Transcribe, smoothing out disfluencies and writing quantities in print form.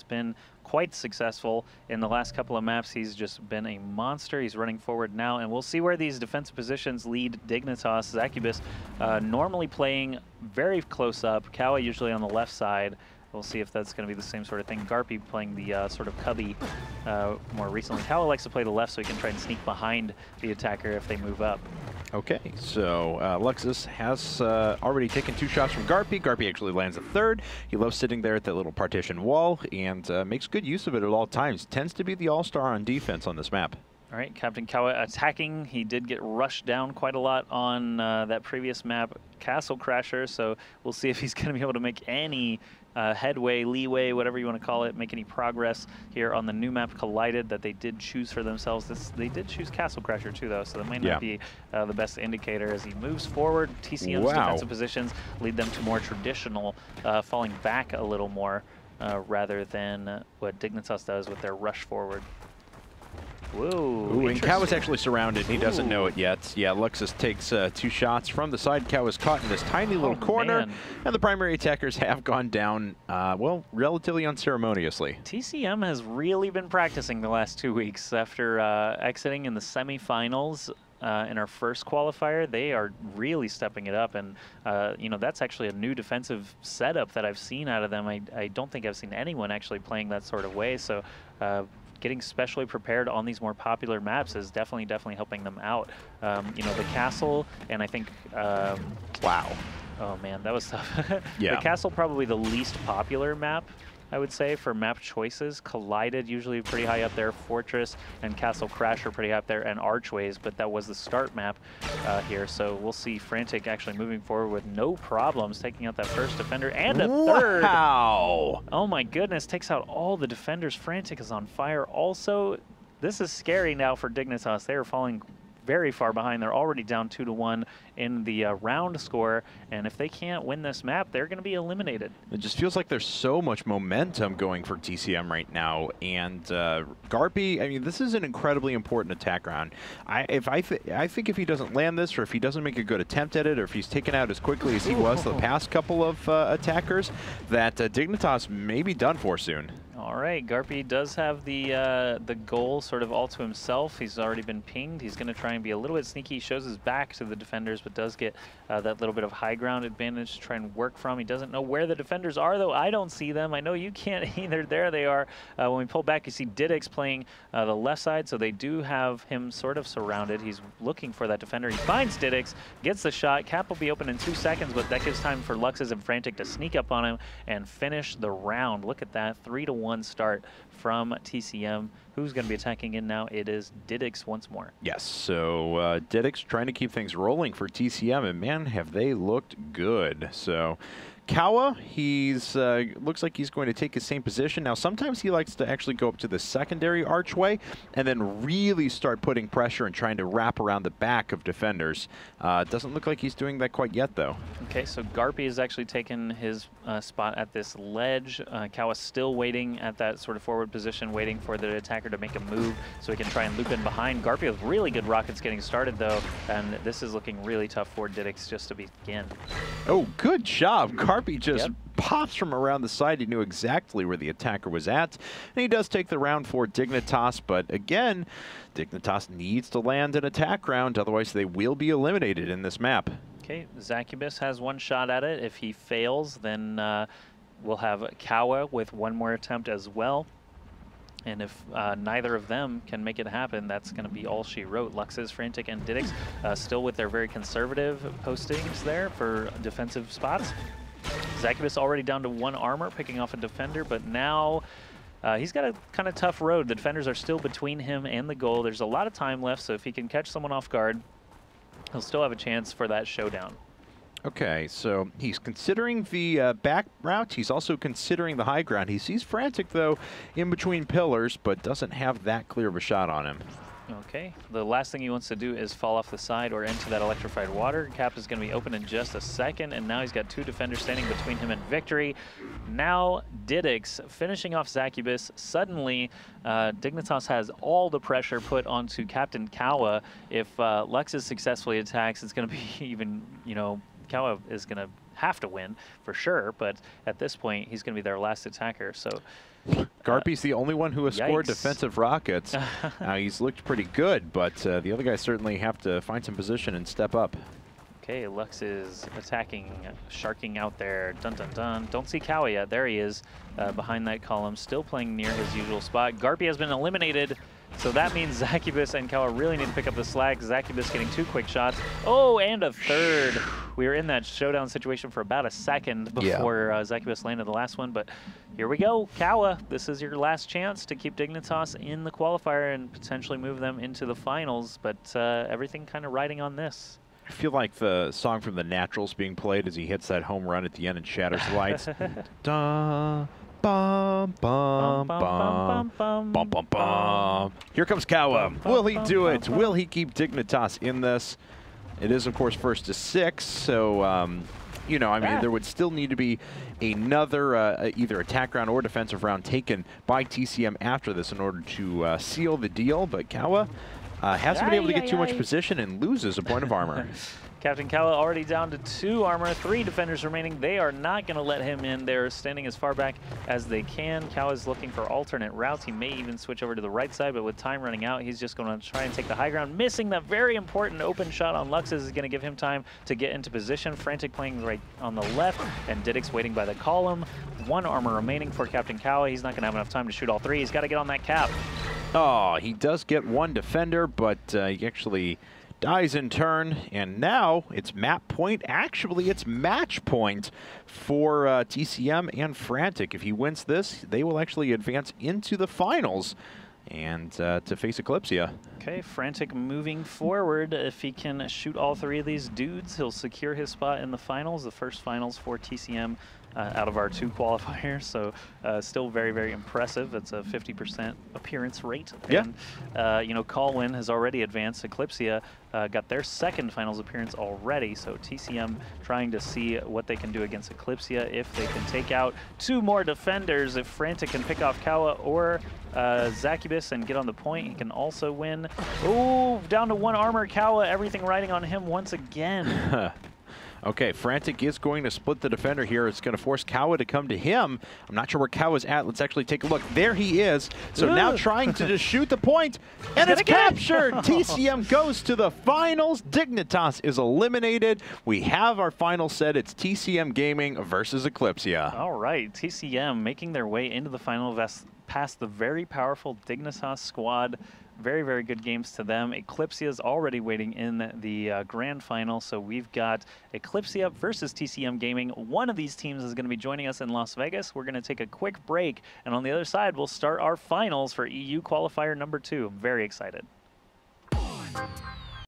been quite successful in the last couple of maps. He's just been a monster. He's running forward now, and we'll see where these defensive positions lead Dignitas. Zacubus normally playing very close up, Kawa usually on the left side. We'll see if that's going to be the same sort of thing. Garpy playing the sort of cubby more recently. Kawa likes to play the left so he can try and sneak behind the attacker if they move up. Okay, so Luxus has already taken 2 shots from Garpy. Garpy actually lands a 3rd. He loves sitting there at that little partition wall and makes good use of it at all times. Tends to be the all-star on defense on this map. All right, Captain Kawa attacking. He did get rushed down quite a lot on that previous map, Castle Crasher, so we'll see if he's going to be able to make any headway, leeway, whatever you want to call it, make any progress here on the new map Collided that they did choose for themselves. They did choose Castle Crasher too, though, so that might not be the best indicator as he moves forward. TCM's defensive positions lead them to more traditional, falling back a little more rather than what Dignitas does with their rush forward. Whoa. Ooh, and Kawa's actually surrounded. He doesn't know it yet. Yeah, Luxus takes 2 shots from the side. Kawa's caught in this tiny little corner, and the primary attackers have gone down, well, relatively unceremoniously. TCM has really been practicing the last 2 weeks after exiting in the semifinals. In our first qualifier, they are really stepping it up, and you know, that's actually a new defensive setup that I've seen out of them. I don't think I've seen anyone actually playing that sort of way, so getting specially prepared on these more popular maps is definitely helping them out. You know, the castle, and I think wow. Oh man, that was tough. Yeah. The castle, probably the least popular map, I would say, for map choices. Collided usually pretty high up there, Fortress and Castle Crasher pretty high up there, and Archways, but that was the start map here. So we'll see Frantic actually moving forward with no problems, taking out that first defender and a 3rd. Wow! Oh my goodness, takes out all the defenders. Frantic is on fire also. This is scary now for Dignitas. They are falling very far behind. They're already down 2-1 in the round score, and if they can't win this map, they're going to be eliminated. It just feels like there's so much momentum going for TCM right now, and Garpy, I mean, this is an incredibly important attack round. I think if he doesn't land this, or if he doesn't make a good attempt at it, or if he's taken out as quickly as he was the past couple of attackers, that Dignitas may be done for soon. All right, Garpy does have the goal sort of all to himself. He's already been pinged. He's going to try and be a little bit sneaky. He shows his back to the defenders, but does get that little bit of high ground advantage to try and work from. He doesn't know where the defenders are, though. I don't see them. I know you can't either. There they are. When we pull back, you see Dignitas playing the left side, so they do have him sort of surrounded. He's looking for that defender. He finds Dignitas, gets the shot. Cap will be open in 2 seconds, but that gives time for Luxus and Frantic to sneak up on him and finish the round. Look at that, 3-1 start from TCM. Who's going to be attacking in now? It is Dignitas once more. Yes, so Dignitas trying to keep things rolling for TCM, and man, have they looked good. So Kawa, he's looks like he's going to take his same position. Now, sometimes he likes to actually go up to the secondary archway and then really start putting pressure and trying to wrap around the back of defenders. Doesn't look like he's doing that quite yet, though. Okay, so Garpy has actually taken his spot at this ledge. Kawa's still waiting at that sort of forward position, waiting for the attacker to make a move so he can try and loop in behind. Garpy with really good rockets getting started, though, and this is looking really tough for Dignitas just to begin. Oh, good job. Garpy just pops from around the side. He knew exactly where the attacker was at. And he does take the round for Dignitas, but again, Dignitas needs to land an attack round, otherwise they will be eliminated in this map. Okay, Zacubus has 1 shot at it. If he fails, then we'll have Kawa with 1 more attempt as well. And if neither of them can make it happen, that's going to be all she wrote. Luxus, Frantic, and Dignitas still with their very conservative postings there for defensive spots. Zacubus already down to 1 armor, picking off a defender, but now he's got a kind of tough road. The defenders are still between him and the goal. There's a lot of time left, so if he can catch someone off guard, he'll still have a chance for that showdown. Okay, so he's considering the back route. He's also considering the high ground. He sees Frantic, though, in between pillars, but doesn't have that clear of a shot on him. Okay, the last thing he wants to do is fall off the side or into that electrified water. Cap is going to be open in just a second, and now he's got 2 defenders standing between him and victory. Now Dignitas finishing off Zacubus. Suddenly, Dignitas has all the pressure put onto Captain Kawa. If Luxus successfully attacks, it's going to be even, you know, Kawa is going to have to win for sure, but at this point, he's going to be their last attacker. So Garpy's the only one who has scored defensive rockets. He's looked pretty good, but the other guys certainly have to find some position and step up. Okay, Lux is attacking, sharking out there. Dun dun dun. Don't see Kawa yet. There he is behind that column, still playing near his usual spot. Garpy has been eliminated, so that means Zacubus and Kawa really need to pick up the slack. Zacubus getting 2 quick shots. Oh, and a third. We were in that showdown situation for about a second before Zacubus landed the last one, but here we go. Kawa, this is your last chance to keep Dignitas in the qualifier and potentially move them into the finals, but everything kind of riding on this. I feel like the song from The Naturals being played as he hits that home run at the end and shatters the lights. Da, bum, bum, bum, bum, bum, bum. Here comes Kawa. Will he do it? Will he keep Dignitas in this? It is, of course, 1st to 6, so, you know, I mean, there would still need to be another either attack round or defensive round taken by TCM after this in order to seal the deal, but Kawa hasn't been able to get too much position and loses a point of armor. Captain Kawa already down to 2 armor, 3 defenders remaining. They are not going to let him in. They're standing as far back as they can. Kawa's looking for alternate routes. He may even switch over to the right side, but with time running out, he's just going to try and take the high ground. Missing that very important open shot on Lux's is going to give him time to get into position. Frantic playing right on the left, and Didix waiting by the column. 1 armor remaining for Captain Kawa. He's not going to have enough time to shoot all 3. He's got to get on that cap. Oh, he does get 1 defender, but he actually dies in turn, and now it's map point. Actually, it's match point for TCM and Frantic. If he wins this, they will actually advance into the finals and to face Eclipsia. Okay, Frantic moving forward. If he can shoot all 3 of these dudes, he'll secure his spot in the finals, the first finals for TCM out of our 2 qualifiers. So still very, very impressive. It's a 50% appearance rate. Yeah. And, you know, Colwyn has already advanced. Eclipsia got their 2nd finals appearance already. So TCM trying to see what they can do against Eclipsia, if they can take out 2 more defenders. If Frantic can pick off Kawa or Zacubus and get on the point, he can also win. Oh, down to 1 armor. Kawa, everything riding on him once again. Okay, Frantic is going to split the defender here. It's going to force Kawa to come to him. I'm not sure where Kawa's at. Let's actually take a look. There he is. So now trying to just shoot the point, and it's captured. TCM goes to the finals. Dignitas is eliminated. We have our final set. It's TCM Gaming versus Eclipsia. All right, TCM making their way into the final past the very powerful Dignitas squad. Very, very good games to them. Eclipsia is already waiting in the grand final, so we've got Eclipsia versus TCM Gaming. One of these teams is going to be joining us in Las Vegas. We're going to take a quick break, and on the other side, we'll start our finals for EU Qualifier number 2. I'm very excited.